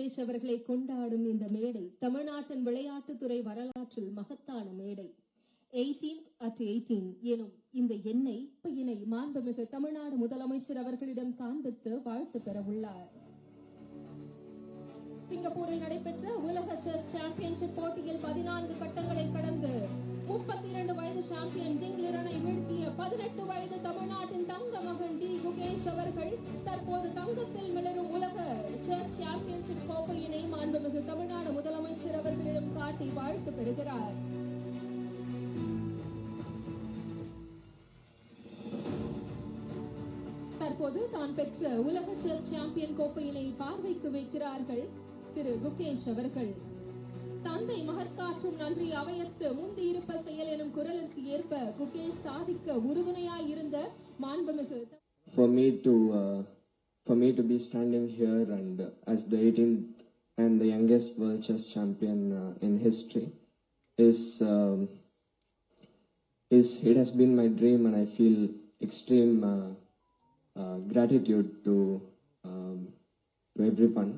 குகேஷ் அவர்களை கொண்டாடும் இந்த மேடை தமிழ்நாட்டின் விளையாட்டுத்துறை வரலாற்றில் மகத்தான மேடை. 18th at 18 எனும் இந்த எண்ணை மாண்புமிகு தமிழ்நாடு முதலமைச்சர் அவர்களிடம் காண்பித்து வாழ்த்து பெற உள்ளார். சிங்கப்பூரில் நடைபெற்ற உலக செஸ் சாம்பியன்ஷிப் போட்டியில் 14 கட்டங்களை கடந்து 32 வயது சாம்பியன் டிங் லிரனை வீழ்த்திய 18 வயது தமிழ்நாட்டின் தங்க மகன் டி குகேஷ் அவர்கள் தற்போது தங்கத்தில் மிளரும் உலக செஸ் சாம்பியன்ஷிப் கோப்பையினை மாண்புமிகு தமிழ்நாடு முதலமைச்சர் அவர்களிடம் காட்டி வாழ்த்து பெறுகிறார். தற்போது தான் பெற்ற உலக செஸ் சாம்பியன் கோப்பையினை பார்வைக்கு வைக்கிறார்கள் திரு குகேஷ் அவர்கள். தந்தை மகற்காற்றும் நன்றி அவையத்து முந்தி இருப்ப செயல் எனும் குரலுக்கு ஏற்ப குகேஷ் சாதிக்க உறுதுணையாய் இருந்த மாண்புமிகு For me to be standing here and as the 18th and the youngest world chess champion in history it has been my dream, and I feel extreme gratitude to everyone.